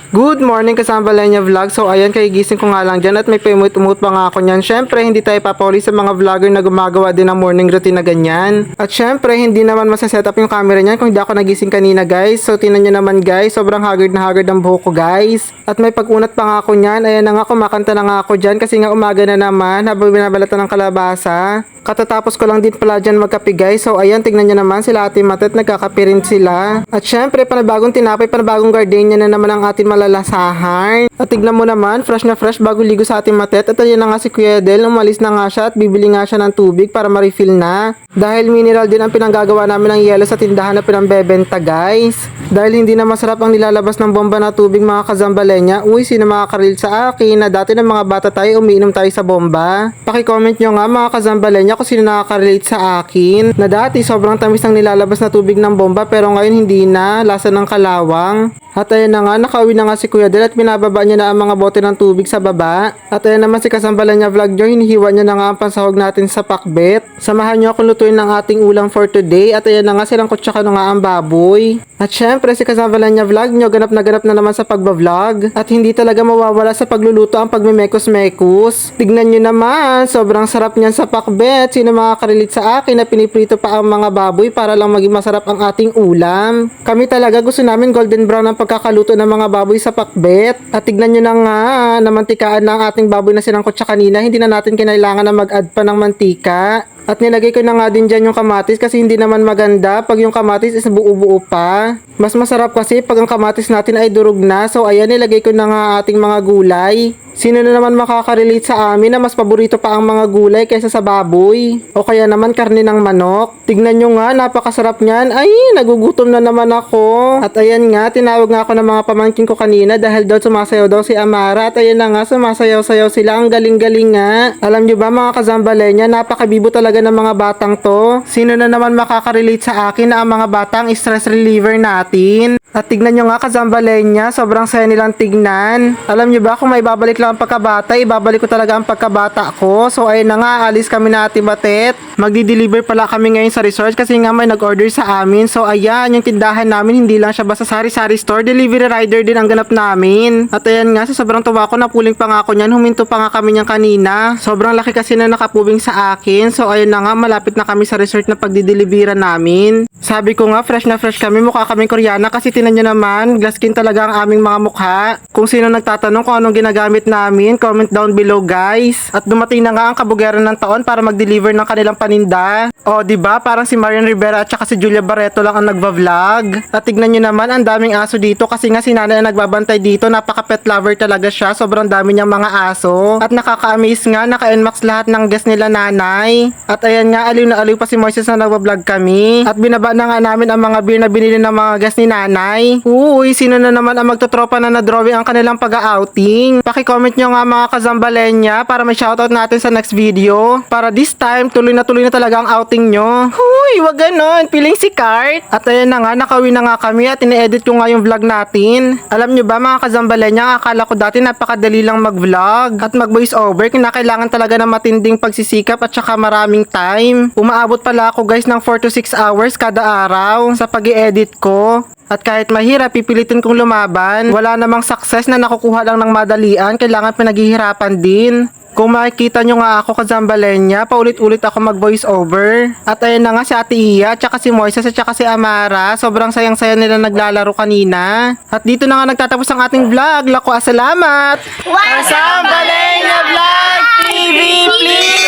Good morning kasama Lenya Vlog. So ayan, kagigising ko nga lang dyan at may pumut-umut pa nga ako nyan. Syempre, hindi tayo papawali sa mga vlogger na gumagawa din ng morning routine na ganyan. At syempre, hindi naman masaset up yung camera niyan kung hindi ako nagising kanina guys. So tinan nyo naman guys, sobrang haggard na haggard ang buhok ko guys. At may pag-unat pa nga ako nyan. Ayan na nga, kumakanta na nga ako dyan kasi nga umaga na naman habang binabalatan ng kalabasa. Katatapos ko lang din pala dyan magkape guys. So ayan, tignan nyo naman sila Ate Matet, nagkakape rin sila. At syempre, panabagong tinapay, panabagong gardenia na naman ang ating malalasahan. At tignan mo naman, fresh na fresh bago ligo sa Ate Matet. At ayan na nga si Kuya Del, umalis na nga siya at bibili nga siya ng tubig para ma-refill na. Dahil mineral din ang pinanggagawa namin ng yelo sa tindahan na pinambebenta guys. Dahil hindi na masarap ang nilalabas ng bomba na tubig mga kazambalenya. Uy, sino makakaril sa akin na dati ng mga bata tayo umiinom tayo sa bomba? Paki-comment nyo nga mga kazambalenya kung sino nakaka-relate sa akin na dati sobrang tamis ng nilalabas na tubig ng bomba pero ngayon hindi na, lasa ng kalawang. At ayan na nga, nakauwi na nga si Kuya Del at binababa niya na ang mga bote ng tubig sa baba. At ayan naman si Kasambalenya Vlog nyo, hinihiwa niya na nga ang pansahog natin sa pakbet. Samahan nyo akong lutuin ng ating ulam for today. At ayan na nga, silang kutsaka na nga ang baboy. At syempre si Kasambalenya Vlog nyo, ganap na naman sa pagbablog. At hindi talaga mawawala sa pagluluto ang pagmimekos-mekos. Tignan nyo naman, sobrang sarap niyan sa pakbet. Sino makaka-relate sa akin na piniprito pa ang mga baboy para lang maging masarap ang ating ulam. Kami talaga gusto namin golden brown ang pagkakaluto ng mga baboy sa pakbet. At tignan nyo na nga, namantikaan na ang ating baboy na sinangkot siya kanina. Hindi na natin kinailangan na mag-add pa ng mantika. At nilagay ko na nga din dyan yung kamatis kasi hindi naman maganda pag yung kamatis is buo-buo pa. Mas masarap kasi pag ang kamatis natin ay durog na. So ayan, nilagay ko na nga ating mga gulay. Sino na naman makaka-relate sa amin na mas paborito pa ang mga gulay kaysa sa baboy? O kaya naman karne ng manok? Tignan nyo nga, napakasarap niyan. Ay, nagugutom na naman ako. At ayan nga, tinawag nga ako ng mga pamangkin ko kanina dahil daw sumasayaw daw si Amara. At ayan na nga, sumasayaw-sayaw sila. Ang galing-galing nga. Alam nyo ba mga kazambalenya, napakabibo talaga ng mga batang to. Sino na naman makaka-relate sa akin na ang mga batang stress reliever natin? At tignan nyo nga kazambalenya, sobrang saya nilang tignan. Alam nyo ba kung may babalik lang ang pagkabata, ibabalik ko talaga ang pagkabata ko. So ayun na nga, alis kami na Ate Matet. Magdi-deliver pala kami ngayon sa resort kasi nga may nag-order sa amin. So ayan, yung tindahan namin hindi lang siya basta sari-sari store, delivery rider din ang ganap namin. At ayan nga, sa sobrang tuwa ko, napuling pa nga ako niyan, huminto pa nga kami niyan kanina. Sobrang laki kasi na nakapubing sa akin. So ayun na nga, malapit na kami sa resort na pagdi-delivera namin. Sabi ko nga, fresh na fresh kami, mukha kaming Koreana kasi tinan nyo naman, glass skin talaga ang aming mga mukha. Kung sino nagtatanong kung anong ginagamit namin, comment down below guys. At dumating na nga ang kabugeran ng taon para mag-deliver ng kanilang paninda. O diba, parang si Marian Rivera at saka si Julia Barreto lang ang nagva-vlog. At tignan nyo naman, ang daming aso dito kasi nga si nanay ang nagbabantay dito, napaka-pet lover talaga siya, sobrang dami niyang mga aso. At nakaka-amaze nga, naka-NMAX lahat ng guest nila nanay. At ayan nga, aliw na aliw pa si Moises na nagva-vlog kami. At binaba na nga namin ang mga beer na binili ng mga guest ni nanay. Uy, sino na naman ang magtotropa na na-drawing ang kanilang pag-outing? Paki-comment nyo nga mga kazambalenya para may shoutout natin sa next video. Para this time, tuloy na talaga ang outing nyo. Uy, wag ganon, piling si Kart. At ayan na nga, nakauwi na nga kami at ine-edit ko nga yung vlog natin. Alam nyo ba mga kazambalenya, akala ko dati napakadali lang mag-vlog at mag-voice over. Kinakailangan talaga ng matinding pagsisikap at saka maraming time. Umaabot pala ako guys ng 4 to 6 hours kada araw sa pag-i-edit ko. At kahit mahirap, pipilitin kong lumaban. Wala namang success na nakukuha lang ng madalian, kailangan pinaghihirapan din. Kung makikita nyo nga ako kazambalenya, paulit-ulit ako mag-voice over. At ayun na nga si Ate Iya, tsaka si Moises, at tsaka si Amara. Sobrang sayang-saya nila naglalaro kanina. At dito na nga nagtatapos ang ating vlog. Lako, salamat! Wow! Kazambalenya Vlog TV, please!